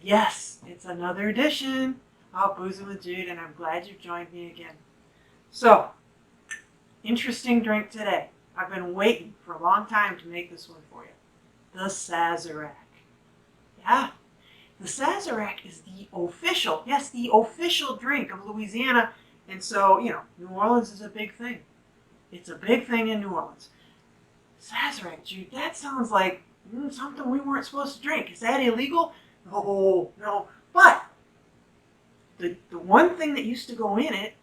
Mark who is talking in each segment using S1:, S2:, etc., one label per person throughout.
S1: Yes, it's another edition of Boozing with Jude, and I'm glad you've joined me again. So, interesting drink today. I've been waiting for a long time to make this one for you. The Sazerac. Yeah, the Sazerac is the official drink of Louisiana. And so, New Orleans is a big thing. It's a big thing in New Orleans. Sazerac, Jude, that sounds like something we weren't supposed to drink. Is that illegal? Oh, no. But the one thing that used to go in it,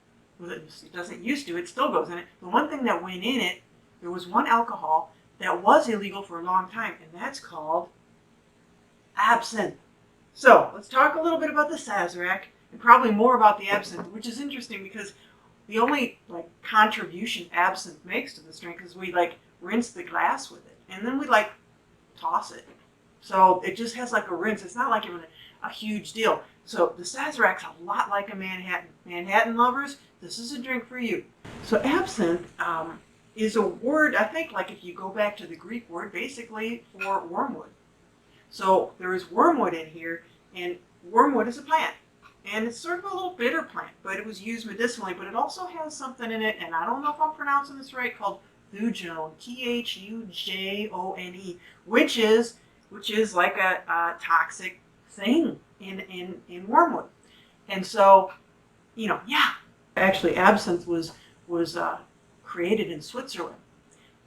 S1: well, it doesn't used to, it still goes in it. The one thing that went in it, there was one alcohol that was illegal for a long time, and that's called absinthe. So let's talk a little bit about the Sazerac and probably more about the absinthe, which is interesting because the only contribution absinthe makes to this drink is we rinse the glass with it, and then we toss it. So it just has a rinse. It's not even a huge deal. So the Sazerac's a lot like a Manhattan. Manhattan lovers, this is a drink for you. So absinthe is a word, I think, if you go back to the Greek word, basically for wormwood. So there is wormwood in here, and wormwood is a plant. And it's sort of a little bitter plant, but it was used medicinally. But it also has something in it, and I don't know if I'm pronouncing this right, called thujone, Thujone, which is like a toxic thing in wormwood. And so, actually absinthe was created in Switzerland.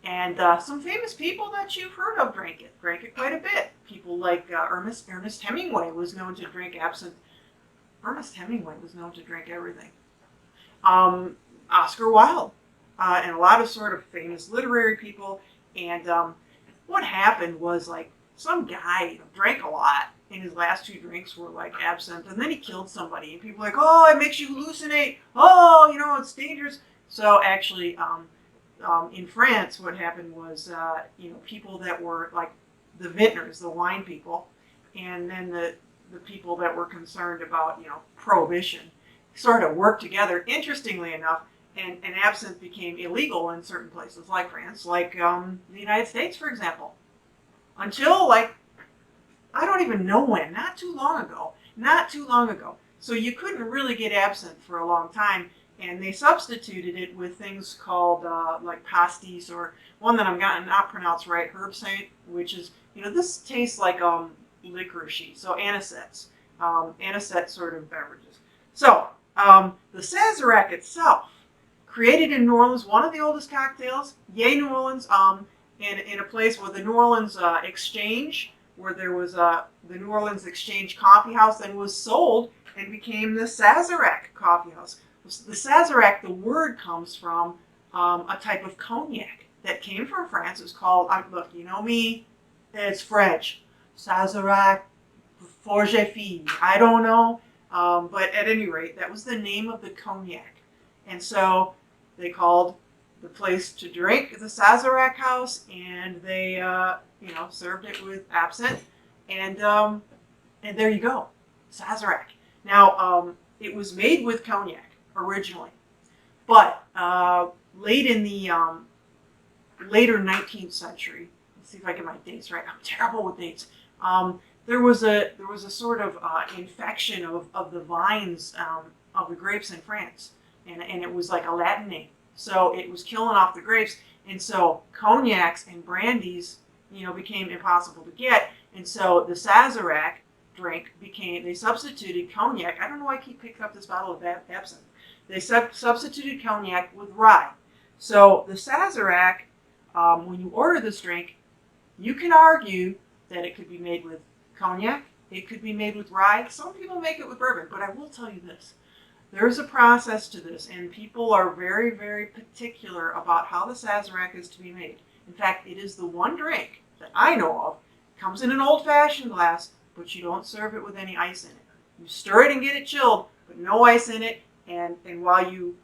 S1: And some famous people that you've heard of drank it quite a bit. People like Ernest Hemingway was known to drink absinthe. Ernest Hemingway was known to drink everything. Oscar Wilde, and a lot of sort of famous literary people. And what happened was some guy drank a lot, and his last two drinks were absinthe, and then he killed somebody. And people were like, oh, it makes you hallucinate. Oh, it's dangerous. So actually, in France, what happened was, people that were the vintners, the wine people, and then the people that were concerned about, prohibition, sort of worked together, interestingly enough, and absinthe became illegal in certain places like France, the United States, for example. Until, I don't even know when, not too long ago. So you couldn't really get absinthe for a long time, and they substituted it with things called, pastis, or one that I'm not pronounced right, Absinthe, which is, this tastes like, licoricey, so anisette sort of beverages. So the Sazerac itself, created in New Orleans, one of the oldest cocktails, yay New Orleans, in a place where the New Orleans Exchange, where there was the New Orleans Exchange Coffee House, then was sold and became the Sazerac Coffee House. The Sazerac, the word comes from a type of cognac that came from France. It was called, look, you know me, it's French. Sazerac, Forgefille, I don't know, but at any rate, that was the name of the cognac. And so they called the place to drink the Sazerac House, and they, served it with absinthe, and there you go, Sazerac. Now, it was made with cognac originally, but late in the later 19th century, let's see if I get my dates right. I'm terrible with dates. There was a sort of infection of the vines of the grapes in France, and it was like a Latin name. So it was killing off the grapes, and so cognacs and brandies, became impossible to get, and so the Sazerac drink they substituted cognac. I don't know why I keep picking up this bottle of absinthe. They substituted cognac with rye. So the Sazerac, when you order this drink, you can argue that it could be made with cognac, it could be made with rye. Some people make it with bourbon, but I will tell you this. There's a process to this, and people are very, very particular about how the Sazerac is to be made. In fact, it is the one drink that I know of. It comes in an old-fashioned glass, but you don't serve it with any ice in it. You stir it and get it chilled, but no ice in it, and while you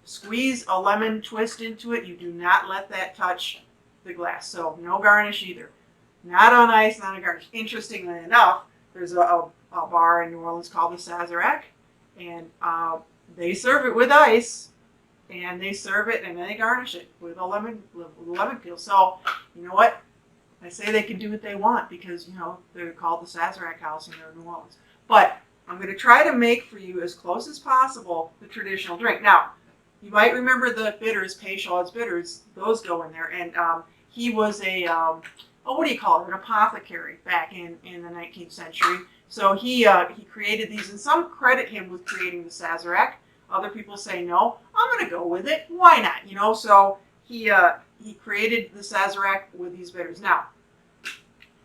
S1: squeeze a lemon twist into it, you do not let that touch the glass. So no garnish either. Not on ice, not on garnish. Interestingly enough, there's a bar in New Orleans called the Sazerac, and they serve it with ice, and they serve it and then they garnish it with a lemon peel. So you know what? I say they can do what they want because, they're called the Sazerac House and they're in New Orleans. But I'm going to try to make for you as close as possible the traditional drink. Now, you might remember the bitters, Peychaud's bitters. Those go in there. And he was what do you call it? An apothecary back in the 19th century. So he created these, and some credit him with creating the Sazerac. Other people say, no, I'm going to go with it. Why not? So he created the Sazerac with these bitters. Now,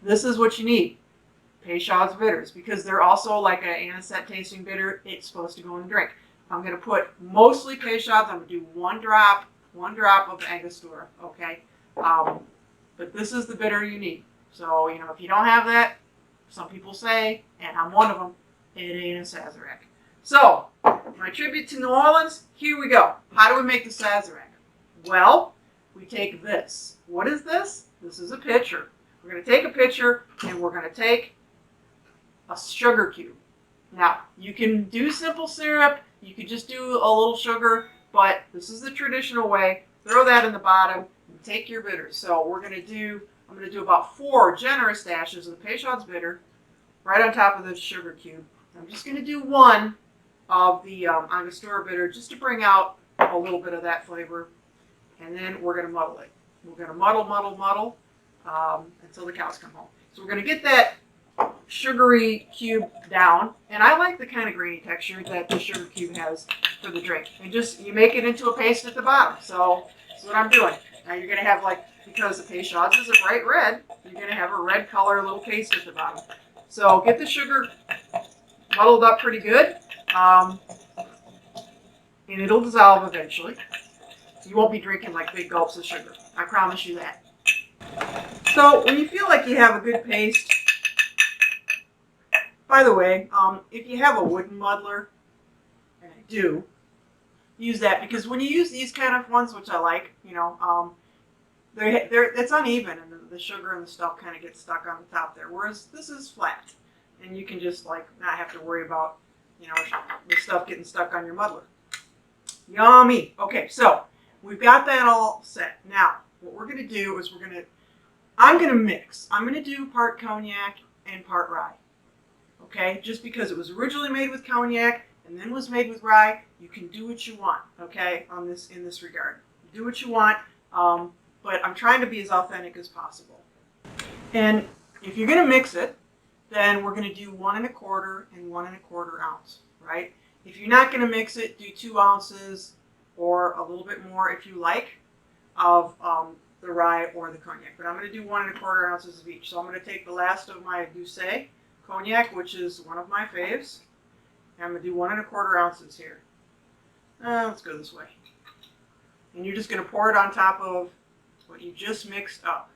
S1: this is what you need. Peychaud's bitters, because they're also like an anisette tasting bitter. It's supposed to go in the drink. I'm going to put mostly Peychaud's. I'm going to do one drop of Angostura, okay? But this is the bitter you need. So, if you don't have that, some people say, and I'm one of them, it ain't a Sazerac. So, my tribute to New Orleans, here we go. How do we make the Sazerac? Well, we take this. What is this? This is a pitcher. We're going to take a pitcher, and we're going to take a sugar cube. Now, you can do simple syrup. You could just do a little sugar, but this is the traditional way. Throw that in the bottom and take your bitters. So I'm going to do about 4 generous dashes of the Peychaud's bitter right on top of the sugar cube. I'm just going to do 1 of the Angostura bitter just to bring out a little bit of that flavor. And then we're going to muddle it. We're going to muddle until the cows come home. So we're going to get that sugary cube down, and I like the kind of grainy texture that the sugar cube has for the drink. And you make it into a paste at the bottom. So that's what I'm doing. Now you're going to have, because the Peychaud's is a bright red, you're going to have a red color little paste at the bottom. So get the sugar muddled up pretty good, and it'll dissolve eventually. You won't be drinking like big gulps of sugar. I promise you that. So when you feel like you have a good paste, by the way, if you have a wooden muddler, and I do, use that, because when you use these kind of ones, which I like, it's uneven, and the sugar and the stuff kind of gets stuck on the top there, whereas this is flat, and you can just not have to worry about the stuff getting stuck on your muddler. Yummy. Okay, so we've got that all set. Now, what we're going to do is I'm going to mix. I'm going to do part cognac and part rye. Okay, just because it was originally made with cognac and then was made with rye, you can do what you want. Okay, in this regard, do what you want. But I'm trying to be as authentic as possible. And if you're going to mix it, then we're going to do 1 1/4 and 1 1/4 ounce. Right? If you're not going to mix it, do 2 ounces or a little bit more if you like of the rye or the cognac. But I'm going to do 1 1/4 ounces of each. So I'm going to take the last of my Douce cognac, which is one of my faves. And I'm going to do 1 1/4 ounces here. Let's go this way. And you're just going to pour it on top of what you just mixed up.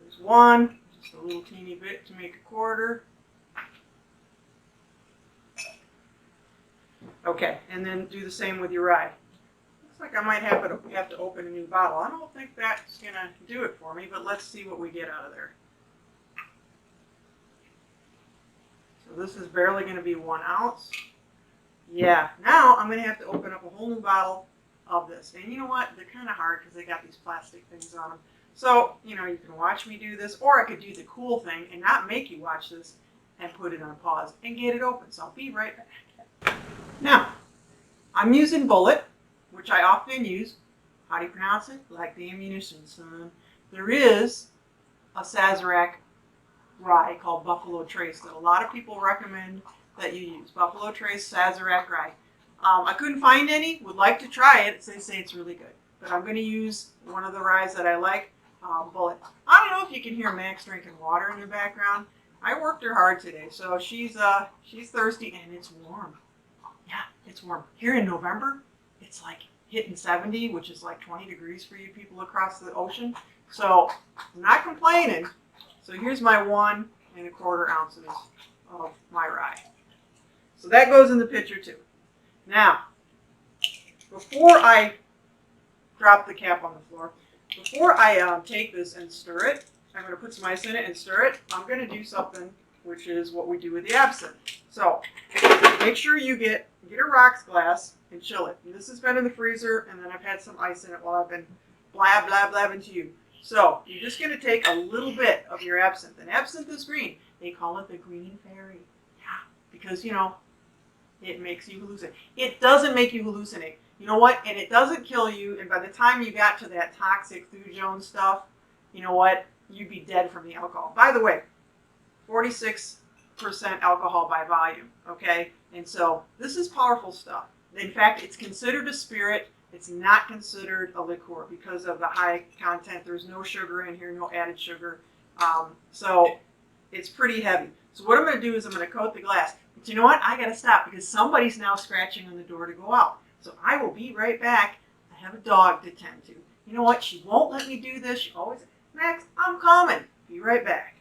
S1: There's 1, just a little teeny bit to make a 1/4. Okay, and then do the same with your rye. Looks like I might have to open a new bottle. I don't think that's going to do it for me, but let's see what we get out of there. So this is barely going to be 1 ounce. Yeah, now I'm going to have to open up a whole new bottle of this. And you know what? They're kind of hard because they got these plastic things on them. So, you can watch me do this, or I could do the cool thing and not make you watch this and put it on pause and get it open. So I'll be right back. Now, I'm using Bullet, which I often use. How do you pronounce it? Like the ammunition, son. There is a Sazerac rye called Buffalo Trace that a lot of people recommend that you use. Buffalo Trace Sazerac rye. I couldn't find any. Would like to try it. They say it's really good. But I'm going to use one of the ryes that I like, Bullet. I don't know if you can hear Max drinking water in the background. I worked her hard today, so she's thirsty, and it's warm. Yeah, it's warm. Here in November, it's like hitting 70, which is like 20 degrees for you people across the ocean. So I'm not complaining. So here's my 1 1/4 ounces of my rye. So that goes in the pitcher too. Now, before I drop the cap on the floor, before I take this and stir it, I'm going to put some ice in it and stir it. I'm going to do something, which is what we do with the absinthe. So make sure you get a rocks glass and chill it. And this has been in the freezer, and then I've had some ice in it while I've been blabbing to you. So you're just going to take a little bit of your absinthe. And absinthe is green. They call it the green fairy. Yeah, because, you know, it makes you hallucinate. It doesn't make you hallucinate. You know what? And it doesn't kill you. And by the time you got to that toxic thujone stuff, you know what? You'd be dead from the alcohol. By the way, 46% alcohol by volume, okay? And so this is powerful stuff. In fact, it's considered a spirit. It's not considered a liqueur because of the high content. There's no sugar in here, no added sugar. So it's pretty heavy. So what I'm going to do is I'm going to coat the glass. But you know what? I got to stop because somebody's now scratching on the door to go out. So I will be right back. I have a dog to tend to. You know what? She won't let me do this. She always, Max, I'm coming. Be right back.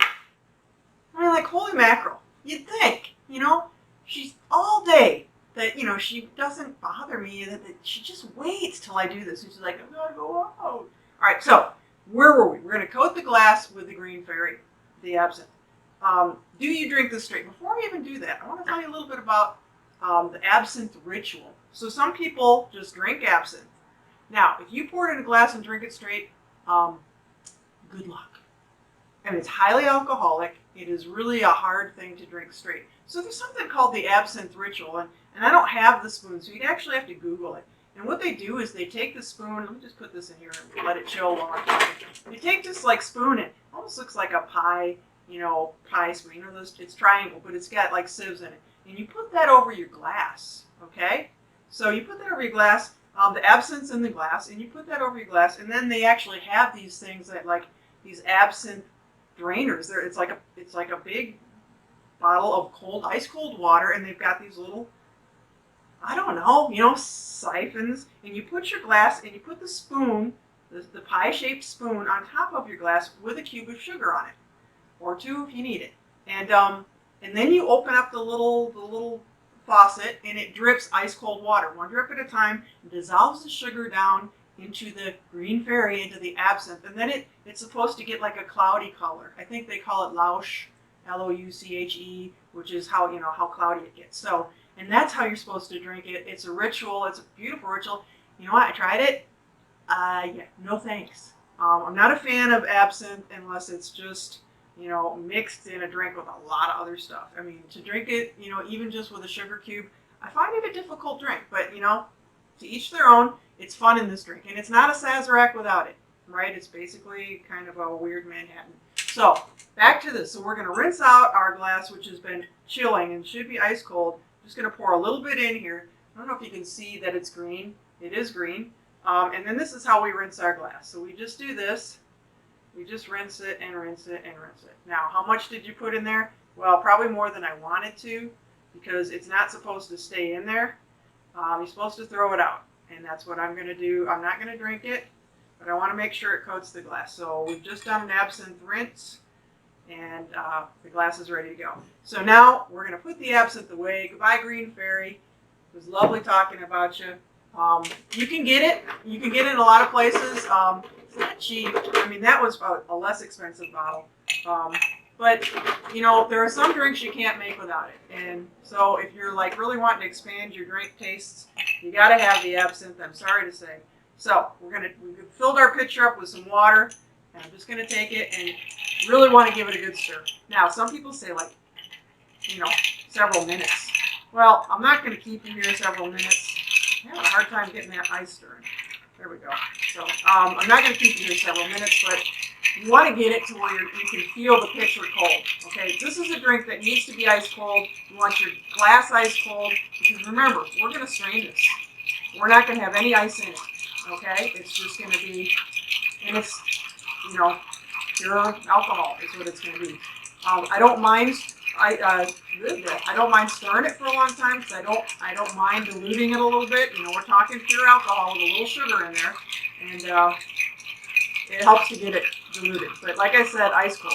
S1: I mean, like, holy mackerel. You'd think, you know, she's all day that, you know, she doesn't bother me, that she just waits till I do this. And she's like, I'm going to go out. All right, so where were we? We're going to coat the glass with the green fairy, the absinthe. Do you drink this straight? Before we even do that, I want to tell you a little bit about the absinthe ritual. So some people just drink absinthe. Now, if you pour it in a glass and drink it straight, good luck. And it's highly alcoholic. It is really a hard thing to drink straight. So there's something called the absinthe ritual, and I don't have the spoon, so you'd actually have to Google it. And what they do is they take the spoon, let me just put this in here and let it chill while I'm talking. They take this like spoon, it almost looks like a pie, you know, pie spoon. You know, it's triangle, but it's got like sieves in it. And you put that over your glass, okay? So you put that over your glass, the absinthe's in the glass, and you put that over your glass, and then they actually have these things that like these absinthe drainers. It's like a big bottle of ice cold water, and they've got these little, I don't know, you know, siphons, and you put your glass and you put the spoon, the pie-shaped spoon, on top of your glass with a cube of sugar on it, or two if you need it, and then you open up the little faucet, and it drips ice cold water, one drip at a time, and dissolves the sugar down into the green fairy, into the absinthe, and then it's supposed to get like a cloudy color. I think they call it louche, Louche, which is how, you know, how cloudy it gets. So, and that's how you're supposed to drink it. It's a ritual. It's a beautiful ritual. You know what? I tried it. Yeah, no thanks. I'm not a fan of absinthe unless it's just, you know, mixed in a drink with a lot of other stuff. I mean, to drink it, you know, even just with a sugar cube, I find it a difficult drink. But, you know, to each their own. It's fun in this drink, and it's not a Sazerac without it, right? It's basically kind of a weird Manhattan. So back to this. So we're going to rinse out our glass, which has been chilling and should be ice cold. I'm just going to pour a little bit in here. I don't know if you can see that it's green. It is green. And then this is how we rinse our glass. So we just do this. We just rinse it and rinse it and rinse it. Now, how much did you put in there? Well, probably more than I wanted to, because it's not supposed to stay in there. You're supposed to throw it out. And that's what I'm going to do. I'm not going to drink it, but I want to make sure it coats the glass. So we've just done an absinthe rinse, and the glass is ready to go. So now we're going to put the absinthe away. Goodbye, Green Fairy. It was lovely talking about you. You can get it. You can get it in a lot of places. It's not cheap. I mean, that was a less expensive bottle. But, you know, there are some drinks you can't make without it. And so if you're like really wanting to expand your drink tastes, you got to have the absinthe, I'm sorry to say. So we've filled our pitcher up with some water, and I'm just going to take it and really want to give it a good stir. Now, some people say like, you know, several minutes. Well, I'm not going to keep you here several minutes. I have a hard time getting that ice stirring. There we go. So I'm not going to keep you here several minutes, but you want to get it to where you can feel the pitcher cold. Okay, this is a drink that needs to be ice cold. You want your glass ice cold, because remember, we're going to strain this. We're not going to have any ice in it. Okay, it's just going to be, and it's, you know, pure alcohol is what it's going to be. I don't mind. I don't mind stirring it for a long time, because I don't mind diluting it a little bit. You know, we're talking pure alcohol with a little sugar in there, and it helps to get it diluted. But like I said, ice cold.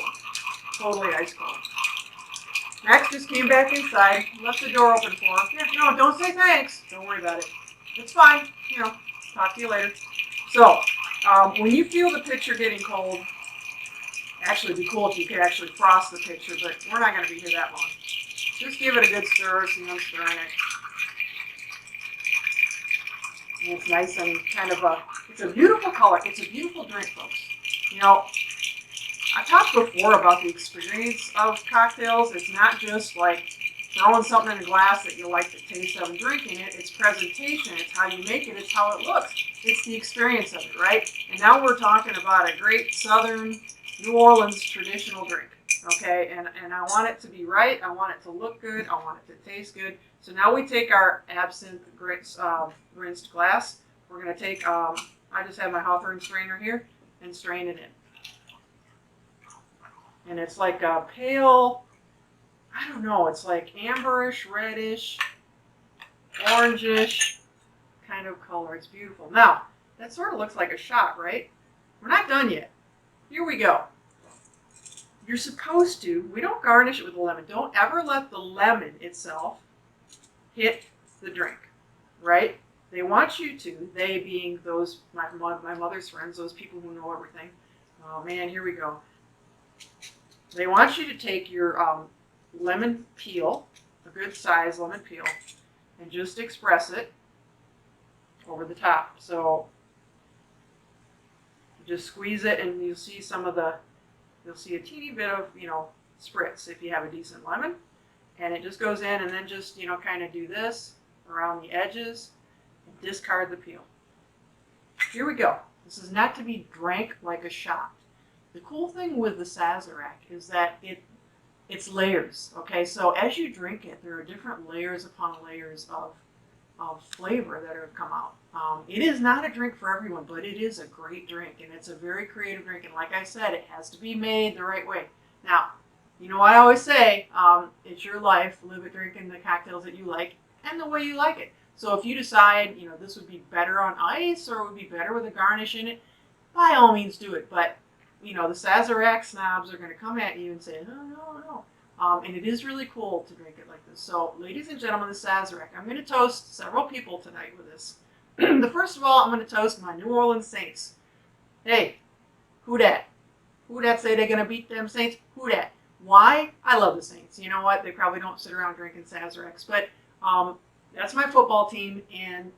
S1: Totally ice cold. Max just came back inside, left the door open for her. Yeah, no, don't say thanks. Don't worry about it. It's fine. You know, talk to you later. So, when you feel the pitcher getting cold, actually it'd be cool if you could actually frost the pitcher, but we're not going to be here that long. Just give it a good stir, see I'm stirring it. And it's nice and kind of it's a beautiful color. It's a beautiful drink, folks. You know, I talked before about the experience of cocktails. It's not just like throwing something in a glass that you like the taste of and drinking it. It's presentation. It's how you make it. It's how it looks. It's the experience of it, right? And now we're talking about a great Southern New Orleans traditional drink, okay? And I want it to be right. I want it to look good. I want it to taste good. So now we take our absinthe rinsed glass. We're going to take, I just have my Hawthorne strainer here, and strain it in. And it's like a pale, I don't know, it's like amberish, reddish, orangish kind of color. It's beautiful. Now, that sort of looks like a shot, right? We're not done yet. Here we go. You're supposed to, we don't garnish it with a lemon. Don't ever let the lemon itself hit the drink, right? They want you to, they being those, my mother's friends, those people who know everything. Oh man, here we go. They want you to take your lemon peel, a good size lemon peel, and just express it over the top. So just squeeze it and you'll see some of the, you'll see a teeny bit of, spritz if you have a decent lemon. And it just goes in and then just, kind of do this around the edges and discard the peel. Here we go. This is not to be drank like a shot. The cool thing with the Sazerac is that it's layers, okay? So as you drink it, there are different layers upon layers of flavor that have come out. It is not a drink for everyone, but it is a great drink, and it's a very creative drink. And like I said, it has to be made the right way. Now, you know what I always say, it's your life. Live it drinking the cocktails that you like and the way you like it. So if you decide, this would be better on ice or it would be better with a garnish in it, by all means do it. But the Sazerac snobs are going to come at you and say, no. And it is really cool to drink it like this. So, ladies and gentlemen, the Sazerac. I'm going to toast several people tonight with this. First of all, I'm going to toast my New Orleans Saints. Hey, who dat? Who dat say they're going to beat them Saints? Who dat? Why? I love the Saints. You know what? They probably don't sit around drinking Sazeracs. But that's my football team, and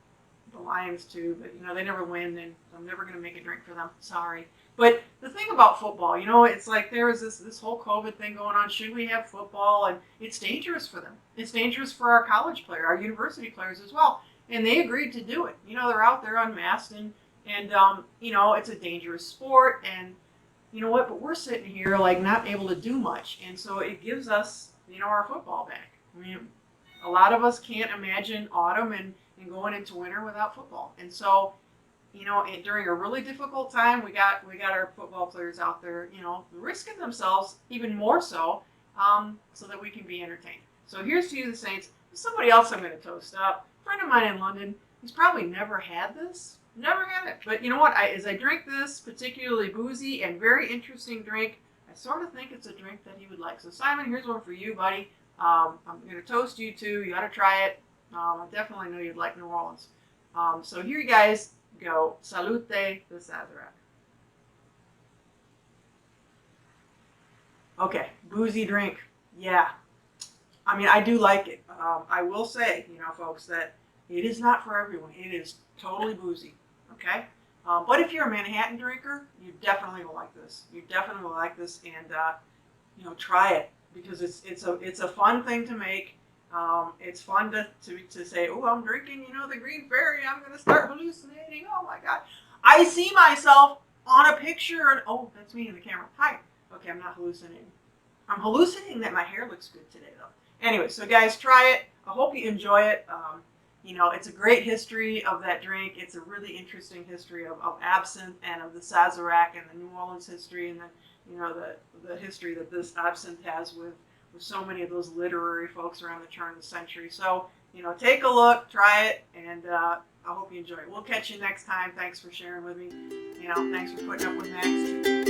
S1: the Lions too. But, they never win, and I'm never going to make a drink for them. Sorry. But the thing about football, it's like there was this whole COVID thing going on. Should we have football? And it's dangerous for them. It's dangerous for our college players, our university players as well. And they agreed to do it. They're out there unmasked, and it's a dangerous sport. And you know what? But we're sitting here like not able to do much. And so it gives us, our football back. I mean, a lot of us can't imagine autumn and going into winter without football. And so, during a really difficult time, we got our football players out there, risking themselves even more so that we can be entertained. So here's to you, the Saints. Somebody else I'm going to toast up. A friend of mine in London, he's probably never had this. Never had it. But you know what? As I drink this particularly boozy and very interesting drink, I sort of think it's a drink that he would like. So Simon, here's one for you, buddy. I'm going to toast you too. You got to try it. I definitely know you'd like New Orleans. So here you guys go. Salute the Sazerac. Okay, boozy drink. Yeah. I mean, I do like it. I will say, folks, that it is not for everyone. It is totally boozy. Okay? But if you're a Manhattan drinker, you definitely will like this. You definitely will like this, and try it because it's a fun thing to make. It's fun to say, oh, I'm drinking, the Green Fairy. I'm going to start hallucinating. Oh my God. I see myself on a picture and, oh, that's me in the camera. Hi. Okay, I'm not hallucinating. I'm hallucinating that my hair looks good today though. Anyway, so guys, try it. I hope you enjoy it. It's a great history of that drink. It's a really interesting history of absinthe and of the Sazerac and the New Orleans history and the history that this absinthe has with so many of those literary folks around the turn of the century. So, take a look, try it, and I hope you enjoy it. We'll catch you next time. Thanks for sharing with me. Thanks for putting up with Max too.